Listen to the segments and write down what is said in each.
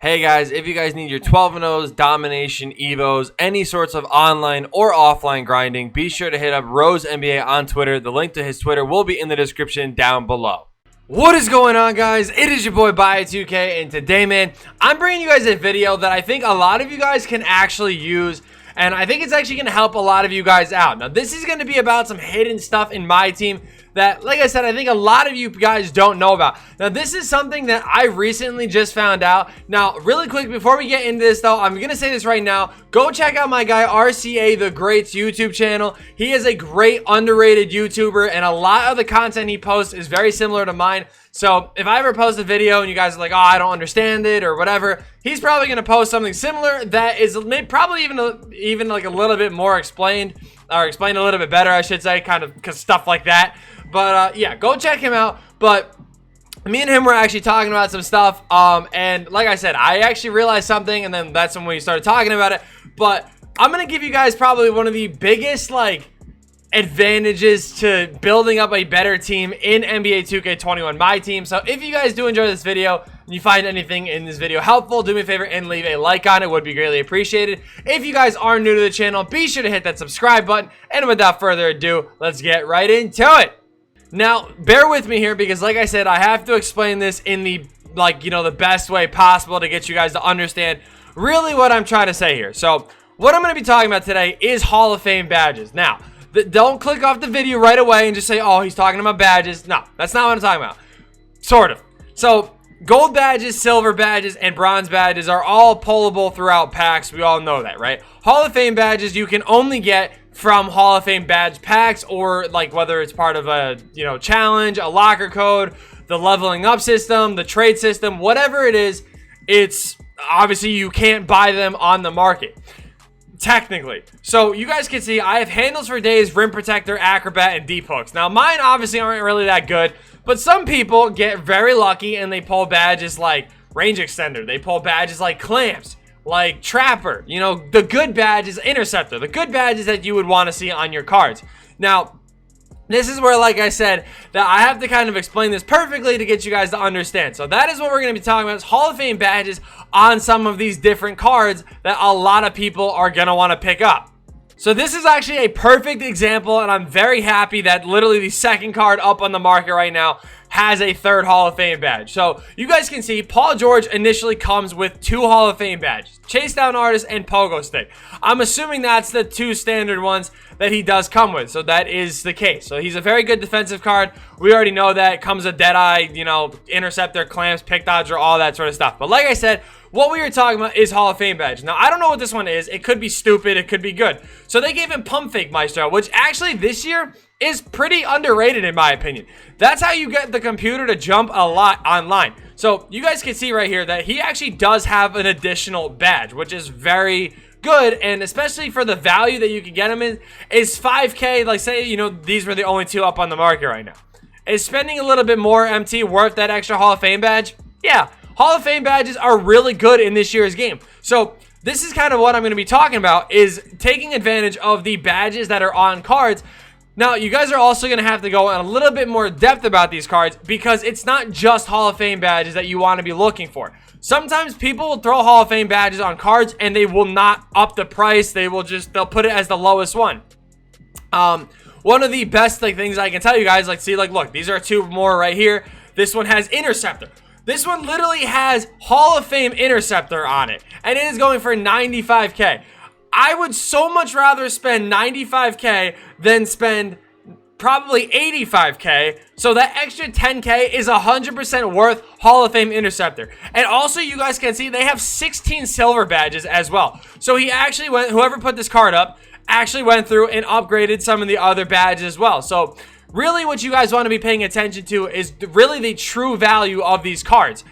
Hey guys, if you guys need your 12-0s, domination, evos, any sorts of online or offline grinding, be sure to hit up Rose NBA on Twitter. The link to his Twitter will be in the description down below. What is going on, guys? It is your boy Bio2k, and today, man, I'm bringing you guys a video that I think a lot of you guys can actually use, and I think it's actually going to help a lot of you guys out. Now, this is going to be about some hidden stuff in my team that, like I said, I think a lot of you guys don't know about. Now, this is something that I recently just found out. Now, really quick, before we get into this, though, I'm going to say this right now. Go check out my guy, RCA The Great's YouTube channel. He is a great, underrated YouTuber, and a lot of the content he posts is very similar to mine. So, if I ever post a video and you guys are like, oh, I don't understand it or whatever, he's probably going to post something similar that is probably even like a little bit more explained, or explained a little bit better, I should say, kind of because stuff like that. But yeah, go check him out. But me and him were actually talking about some stuff, and like I said, I actually realized something, and then that's when we started talking about it. But I'm gonna give you guys probably one of the biggest advantages to building up a better team in NBA 2K21 Myteam. So if you guys do enjoy this video and you find anything in this video helpful, do me a favor and leave a like on it. Would be greatly appreciated. If you guys are new to the channel, be sure to hit that subscribe button. And without further ado, let's get right into it. Now, bear with me here because, like I said, I have to explain this in the, the best way possible to get you guys to understand really what I'm trying to say here. So, what I'm going to be talking about today is Hall of Fame badges. Now, don't click off the video right away and just say, oh, he's talking about badges. No, that's not what I'm talking about. Sort of. So, gold badges, silver badges, and bronze badges are all pullable throughout packs. We all know that, right? Hall of Fame badges you can only get from Hall of Fame badge packs, or whether it's part of a challenge, a locker code, the leveling up system, the trade system, whatever it is, it's obviously you can't buy them on the market technically. So you guys can see I have handles for days, rim protector, acrobat, and deep hooks. Now mine obviously aren't really that good, but some people get very lucky and they pull badges like range extender, they pull badges like clamps, like trapper, the good badge is interceptor, the good badges that you would want to see on your cards. Now, this is where, like I said, that I have to kind of explain this perfectly to get you guys to understand. So that is what we're going to be talking about, is Hall of Fame badges on some of these different cards that a lot of people are going to want to pick up. So this is actually a perfect example, and I'm very happy that literally the second card up on the market right now has a third Hall of Fame badge. So you guys can see Paul George initially comes with 2 Hall of Fame badges, Chase Down Artist and Pogo Stick. I'm assuming that's the 2 standard ones that he does come with, so that is the case. So he's a very good defensive card. We already know that. It comes with Deadeye, interceptor, clamps, pick dodger, all that sort of stuff. But like I said, what we were talking about is Hall of Fame badge. Now, I don't know what this one is. It could be stupid. It could be good. So they gave him Pump Fake Maestro, which actually this year is pretty underrated in my opinion. That's how you get the computer to jump a lot online. So you guys can see right here that he actually does have an additional badge, which is very good, and especially for the value that you can get him in, is 5K. Like, say, these were the only 2 up on the market right now. Is spending a little bit more MT worth that extra Hall of Fame badge? Yeah. Hall of Fame badges are really good in this year's game. So this is kind of what I'm going to be talking about, is taking advantage of the badges that are on cards. Now, you guys are also going to have to go in a little bit more depth about these cards, because it's not just Hall of Fame badges that you want to be looking for. Sometimes people will throw Hall of Fame badges on cards and they will not up the price. They'll put it as the lowest one. One of the best things I can tell you guys, look, these are 2 more right here. This one has Interceptor. This one literally has Hall of Fame Interceptor on it, and it is going for 95K. I would so much rather spend 95K than spend probably 85K, so that extra 10K is 100% worth Hall of Fame Interceptor. And also, you guys can see they have 16 silver badges as well. So he actually whoever put this card up actually went through and upgraded some of the other badges as well. So really what you guys want to be paying attention to is really the true value of these cards.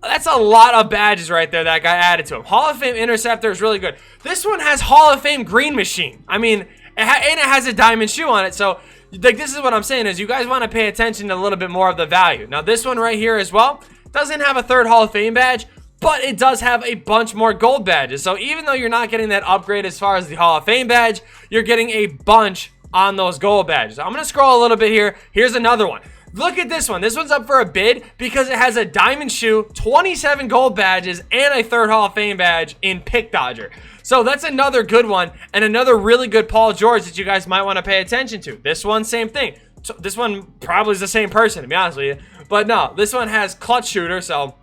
That's a lot of badges right there that got added to him. Hall of Fame Interceptor is really good. This one has Hall of Fame Green Machine. I mean, and it has a diamond shoe on it. So, this is what I'm saying, is you guys want to pay attention to a little bit more of the value. Now, this one right here as well doesn't have a third Hall of Fame badge, but it does have a bunch more gold badges. So, even though you're not getting that upgrade as far as the Hall of Fame badge, you're getting a bunch on those gold badges. I'm going to scroll a little bit here. Here's another one. Look at this one. This one's up for a bid because it has a diamond shoe, 27 gold badges, and a 3rd Hall of Fame badge in Pick Dodger. So that's another good one, and another really good Paul George that you guys might want to pay attention to. This one, same thing. So this one probably is the same person, to be honest with you. But no, this one has clutch shooter, so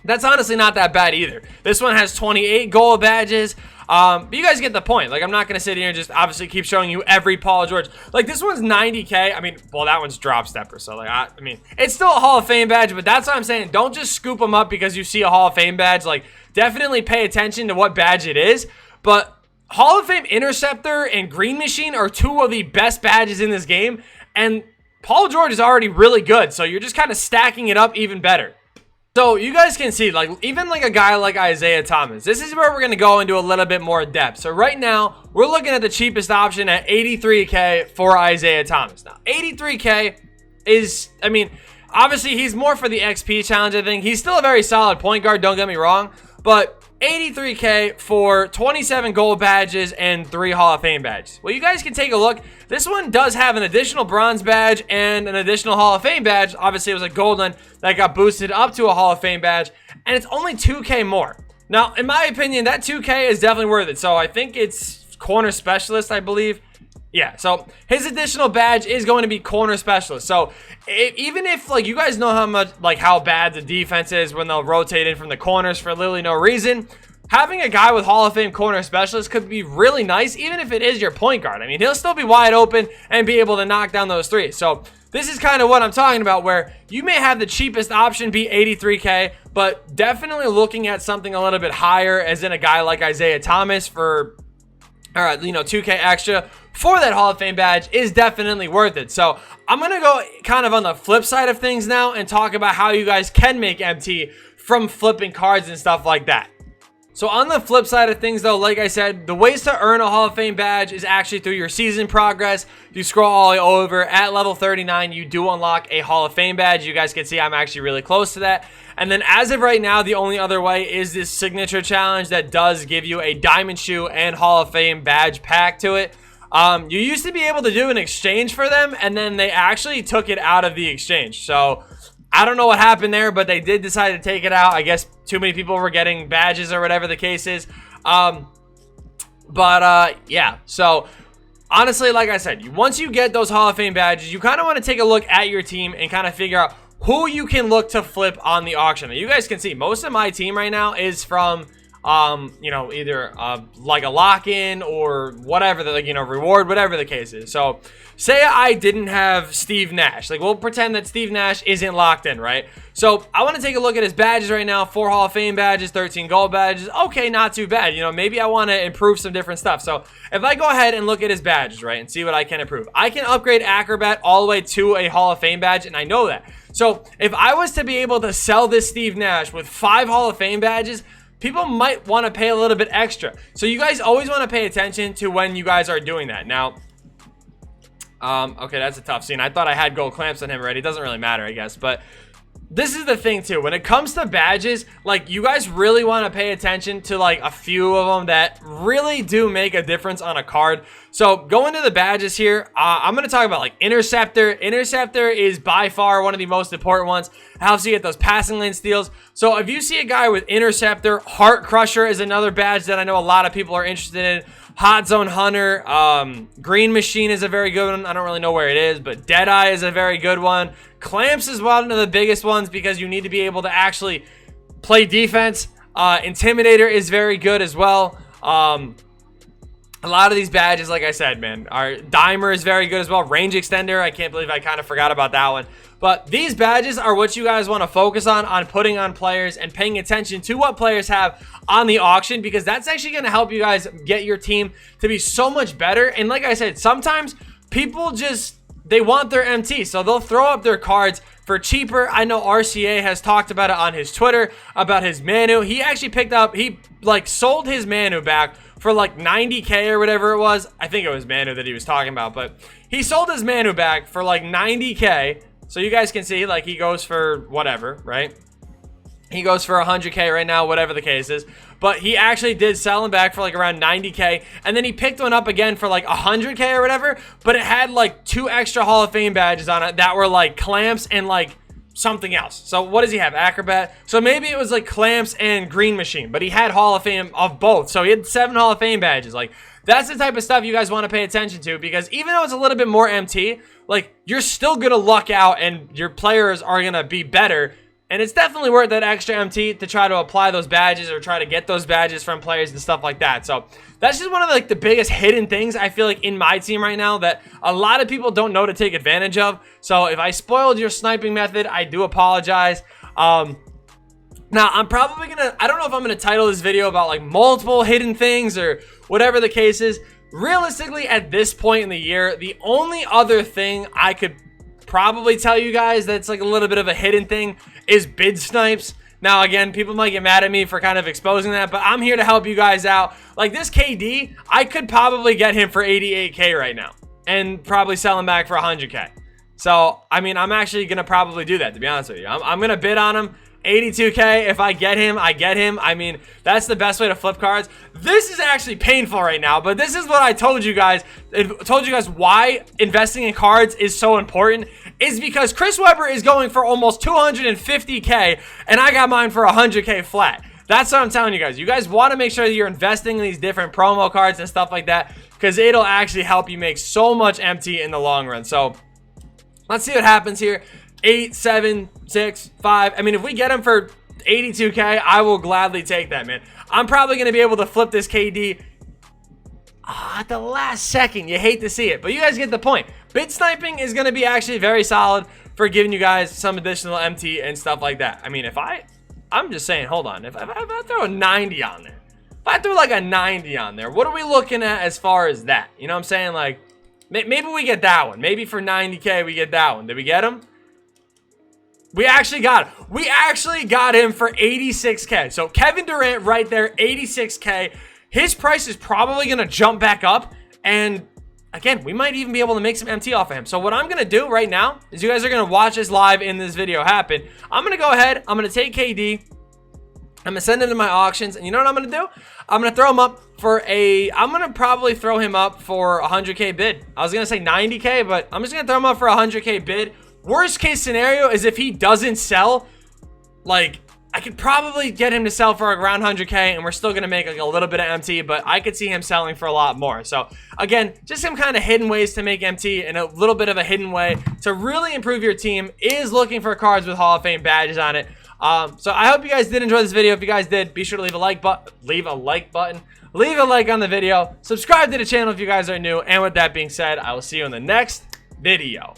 that's honestly not that bad either. This one has 28 gold badges. But you guys get the point. Like, I'm not going to sit here and just obviously keep showing you every Paul George. Like, this one's 90K. I mean, well, that one's drop stepper. So, like, I mean, it's still a Hall of Fame badge, but that's what I'm saying. Don't just scoop them up because you see a Hall of Fame badge. Like, definitely pay attention to what badge it is. But Hall of Fame Interceptor and Green Machine are 2 of the best badges in this game. And Paul George is already really good. So, you're just kind of stacking it up even better. So you guys can see, like, even like a guy like Isaiah Thomas, this is where we're going to go into a little bit more depth. So right now, we're looking at the cheapest option at 83K for Isaiah Thomas. Now, 83K is, I mean, obviously he's more for the XP challenge, I think. He's still a very solid point guard, don't get me wrong. But 83K for 27 gold badges and 3 Hall of Fame badges. Well, you guys can take a look. This one does have an additional bronze badge and an additional Hall of Fame badge. Obviously, it was a gold one that got boosted up to a Hall of Fame badge, and it's only 2K more. Now, in my opinion, that 2K is definitely worth it. So I think it's corner specialist, I believe. Yeah, so his additional badge is going to be corner specialist. So even if, like, you guys know how much, like, how bad the defense is when they'll rotate in from the corners for literally no reason, having a guy with Hall of Fame corner specialist could be really nice, even if it is your point guard. I mean, he'll still be wide open and be able to knock down those threes. So this is kind of what I'm talking about, where you may have the cheapest option be 83K, but definitely looking at something a little bit higher, as in a guy like Isaiah Thomas for, you know, 2K extra for that Hall of Fame badge is definitely worth it. So I'm going to go kind of on the flip side of things now and talk about how you guys can make MT from flipping cards and stuff like that. So on the flip side of things, though, like I said, the ways to earn a Hall of Fame badge is actually through your season progress. If you scroll all the way over, at level 39, you do unlock a Hall of Fame badge. You guys can see I'm actually really close to that. And then as of right now, the only other way is this signature challenge that does give you a diamond shoe and Hall of Fame badge pack to it. You used to be able to do an exchange for them, and then they actually took it out of the exchange. So I don't know what happened there, but they did decide to take it out. I guess too many people were getting badges or whatever the case is. Yeah. So honestly, like I said, once you get those Hall of Fame badges, you kind of want to take a look at your team and kind of figure out who you can look to flip on the auction. Now, you guys can see most of my team right now is from you know, either like a lock-in or whatever, the, you know, reward, whatever the case is. So say I didn't have Steve Nash. Like, we'll pretend that Steve Nash isn't locked in, right? So I want to take a look at his badges right now. 4 Hall of Fame badges, 13 gold badges. Okay, not too bad. You know, maybe I want to improve some different stuff. So if I go ahead and look at his badges, right, and see what I can improve, I can upgrade Acrobat all the way to a Hall of Fame badge, and I know that. So if I was to be able to sell this Steve Nash with 5 Hall of Fame badges, people might want to pay a little bit extra. So you guys always want to pay attention to when you guys are doing that. Now, okay, that's a tough scene. I thought I had gold clamps on him already. It doesn't really matter, I guess. But this is the thing, too. When it comes to badges, like, you guys really want to pay attention to, like, a few of them that really do make a difference on a card. So going to the badges here, I'm going to talk about, like, Interceptor. Interceptor is by far one of the most important ones. It helps you get those passing lane steals. So if you see a guy with Interceptor, Heart Crusher is another badge that I know a lot of people are interested in. Hot Zone Hunter, Green Machine is a very good one. I don't really know where it is, but Deadeye is a very good one. Clamps is one of the biggest ones because you need to be able to actually play defense. Intimidator is very good as well. A lot of these badges, like I said, man, Dimer is very good as well. Range Extender, I can't believe I kind of forgot about that one. But these badges are what you guys want to focus on putting on players and paying attention to what players have on the auction, because that's actually going to help you guys get your team to be so much better. And like I said, sometimes people they want their MT, so they'll throw up their cards for cheaper. I know RCA has talked about it on his Twitter about his Manu. He actually sold his Manu back for like 90K or whatever it was. I think it was Manu that he was talking about, but he sold his Manu back for like 90K. So you guys can see, like, he goes for whatever, right? He goes for 100K right now, whatever the case is. But he actually did sell him back for like around 90K. And then he picked one up again for like 100K or whatever. But it had like 2 extra Hall of Fame badges on it that were like clamps and like something else. So what does he have? Acrobat. So maybe it was like clamps and green machine. But he had Hall of Fame of both. So he had 7 Hall of Fame badges. Like, that's the type of stuff you guys want to pay attention to. Because even though it's a little bit more MT, like, you're still going to luck out and your players are going to be better. And it's definitely worth that extra MT to try to apply those badges or try to get those badges from players and stuff like that. So that's just one of like the biggest hidden things I feel like in my team right now that a lot of people don't know to take advantage of. So if I spoiled your sniping method, I do apologize. Now I'm probably gonna, I don't know if I'm gonna title this video about like multiple hidden things or whatever the case is. Realistically, at this point in the year, the only other thing I could probably tell you guys that's like a little bit of a hidden thing is bid snipes. Now again, people might get mad at me for kind of exposing that, but I'm here to help you guys out. Like this KD, I could probably get him for 88K right now and probably sell him back for 100K. So I mean, I'm actually gonna probably do that, to be honest with you. I'm gonna bid on him 82K. If I get him, I get him. I mean, that's the best way to flip cards. This is actually painful right now, but this is what I told you guys. I told you guys why investing in cards is so important is because Chris Webber is going for almost 250K and I got mine for 100K flat. That's what I'm telling you guys. You guys want to make sure that you're investing in these different promo cards and stuff like that because it'll actually help you make so much MT in the long run. So let's see what happens here. 8, 7, 6, 5. I mean, if we get him for 82K, I will gladly take that, man. I'm probably going to be able to flip this KD at the last second. You hate to see it, but you guys get the point. Bid sniping is going to be actually very solid for giving you guys some additional MT and stuff like that. I mean, I'm just saying, hold on. If I throw a 90 on there, if I throw like a 90 on there, what are we looking at as far as that? You know what I'm saying? Like, maybe we get that one. Maybe for 90K, we get that one. Did we get him? We actually got him. We actually got him for 86K. So Kevin Durant right there, 86K. His price is probably going to jump back up. And again, we might even be able to make some MT off of him. So what I'm going to do right now is you guys are going to watch this live in this video happen. I'm going to go ahead. I'm going to take KD. I'm going to send him to my auctions. And you know what I'm going to do? I'm going to throw him up for I'm going to probably throw him up for 100K bid. I was going to say 90K, but I'm just going to throw him up for 100K bid. Worst case scenario is if he doesn't sell, like, I could probably get him to sell for around 100K and we're still going to make like a little bit of MT, but I could see him selling for a lot more. So again, just some kind of hidden ways to make MT and a little bit of a hidden way to really improve your team is looking for cards with Hall of Fame badges on it. So I hope you guys did enjoy this video. If you guys did, be sure to leave a like button, leave a like on the video, subscribe to the channel if you guys are new. And with that being said, I will see you in the next video.